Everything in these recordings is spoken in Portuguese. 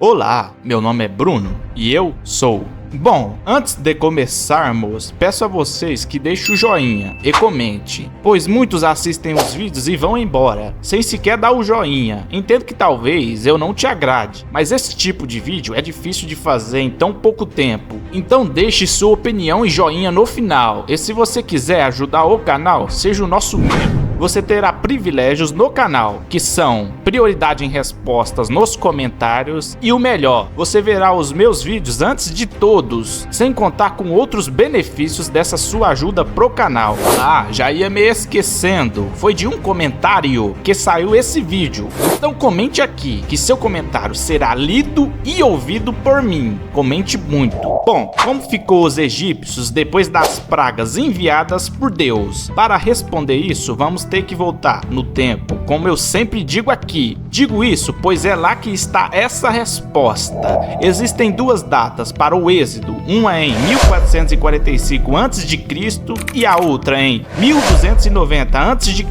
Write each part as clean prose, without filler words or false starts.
Olá, meu nome é Bruno e eu sou. Bom, antes de começarmos, peço a vocês que deixem o joinha e comente, pois muitos assistem os vídeos e vão embora, sem sequer dar o joinha. Entendo que talvez eu não te agrade, mas esse tipo de vídeo é difícil de fazer em tão pouco tempo. Então deixe sua opinião e joinha no final, e se você quiser ajudar o canal, seja o nosso membro. Você terá privilégios no canal, que são prioridade em respostas nos comentários e o melhor, você verá os meus vídeos antes de todos, sem contar com outros benefícios dessa sua ajuda pro canal. Ah, já ia me esquecendo, foi de um comentário que saiu esse vídeo, então comente aqui, que seu comentário será lido e ouvido por mim, comente muito. Bom, como ficou os egípcios depois das pragas enviadas por Deus? Para responder isso, vamos ter que voltar no tempo, como eu sempre digo aqui. Digo isso, pois é lá que está essa resposta. Existem duas datas para o êxodo, uma em 1445 a.C. e a outra em 1290 a.C.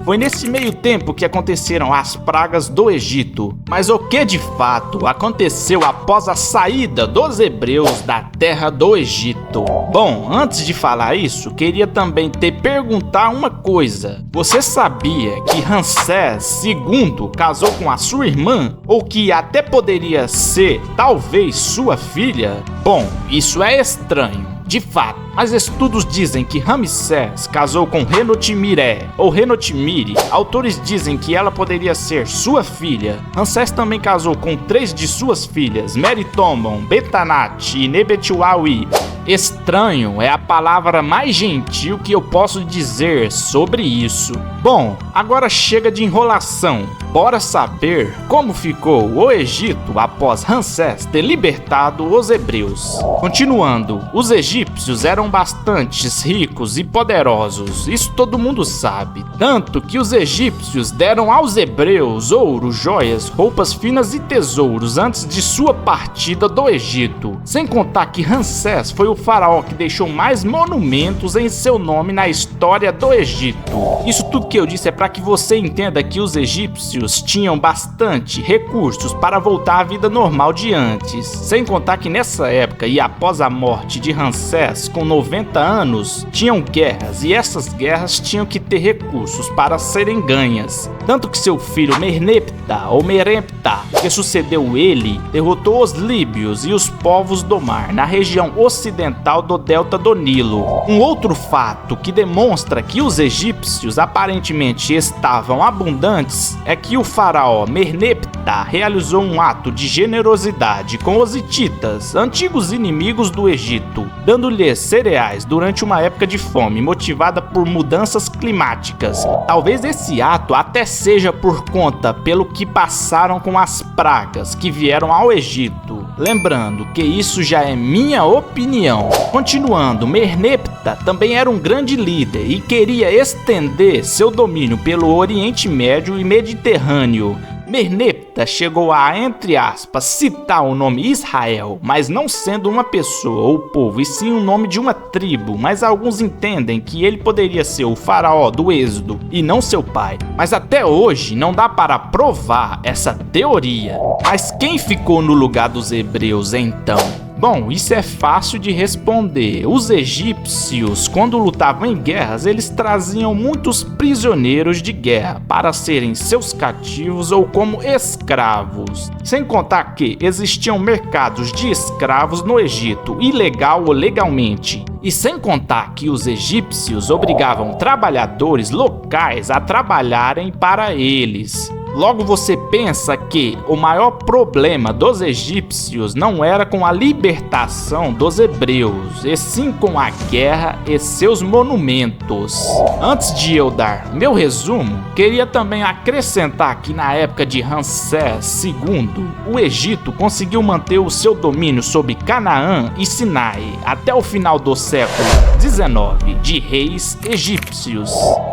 Foi nesse meio tempo que aconteceram as pragas do Egito. Mas o que de fato aconteceu após a saída dos hebreus da terra do Egito? Bom, antes de falar isso, queria também te perguntar uma coisa. Você sabia que Ramsés II casou com a sua irmã? Ou que até poderia ser, talvez, sua filha? Bom, isso é estranho, de fato, mas estudos dizem que Ramsés casou com Renotimire ou Renotimire. Autores dizem que ela poderia ser sua filha. Ramsés também casou com 3 de suas filhas, Meritomon, Betanat e Nebetiwawi. Estranho é a palavra mais gentil que eu posso dizer sobre isso. Bom, agora chega de enrolação. Bora saber como ficou o Egito após Ramsés ter libertado os hebreus. Continuando, os egípcios eram bastante ricos e poderosos, isso todo mundo sabe. Tanto que os egípcios deram aos hebreus ouro, joias, roupas finas e tesouros antes de sua partida do Egito. Sem contar que Ramsés foi o faraó que deixou mais monumentos em seu nome na história do Egito. Isso tudo que eu disse é para que você entenda que os egípcios tinham bastante recursos para voltar à vida normal de antes. Sem contar que nessa época e após a morte de Ramsés com 90 anos, tinham guerras e essas guerras tinham que ter recursos para serem ganhas. Tanto que seu filho Merneptah ou Meremptah, que sucedeu ele, derrotou os líbios e os povos do mar na região ocidental do delta do Nilo. Um outro fato que demonstra que os egípcios aparentemente estavam abundantes é que o faraó Merneptah realizou um ato de generosidade com os hititas, antigos inimigos do Egito, dando-lhes cereais durante uma época de fome motivada por mudanças climáticas. Talvez esse ato até seja por conta pelo que passaram com as pragas que vieram ao Egito. Lembrando que isso já é minha opinião. Continuando, Merneptah também era um grande líder e queria estender seu domínio pelo Oriente Médio e Mediterrâneo. Merneptah chegou a, entre aspas, citar o nome Israel, mas não sendo uma pessoa ou povo, e sim o nome de uma tribo, mas alguns entendem que ele poderia ser o faraó do Êxodo e não seu pai. Mas até hoje não dá para provar essa teoria. Mas quem ficou no lugar dos hebreus então? Bom, isso é fácil de responder. Os egípcios, quando lutavam em guerras, eles traziam muitos prisioneiros de guerra para serem seus cativos ou como escravos. Sem contar que existiam mercados de escravos no Egito, ilegal ou legalmente. E sem contar que os egípcios obrigavam trabalhadores locais a trabalharem para eles. Logo você pensa que o maior problema dos egípcios não era com a libertação dos hebreus, e sim com a guerra e seus monumentos. Antes de eu dar meu resumo, queria também acrescentar que na época de Ramsés II, o Egito conseguiu manter o seu domínio sobre Canaã e Sinai até o final do século XIX de reis egípcios.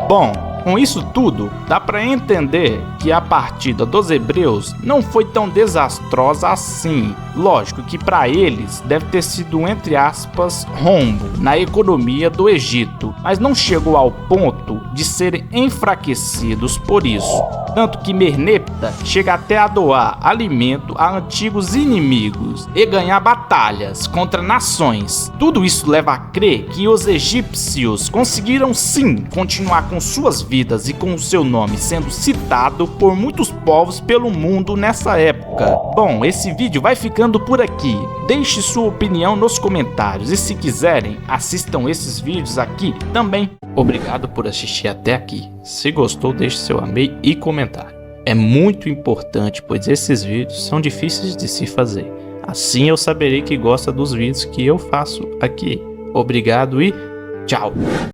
Bom, Com isso tudo, dá para entender que a partida dos hebreus não foi tão desastrosa assim. Lógico que para eles deve ter sido, entre aspas, rombo na economia do Egito, mas não chegou ao ponto de serem enfraquecidos por isso. Tanto que Merneptah chega até a doar alimento a antigos inimigos e ganhar batalhas contra nações. Tudo isso leva a crer que os egípcios conseguiram sim continuar com suas vidas e com o seu nome sendo citado por muitos povos pelo mundo nessa época. Bom, esse vídeo vai ficando por aqui. Deixe sua opinião nos comentários e se quiserem, assistam esses vídeos aqui também. Obrigado por assistir até aqui. Se gostou, deixe seu amei e comentário. É muito importante, pois esses vídeos são difíceis de se fazer. Assim eu saberei que gosta dos vídeos que eu faço aqui. Obrigado e tchau!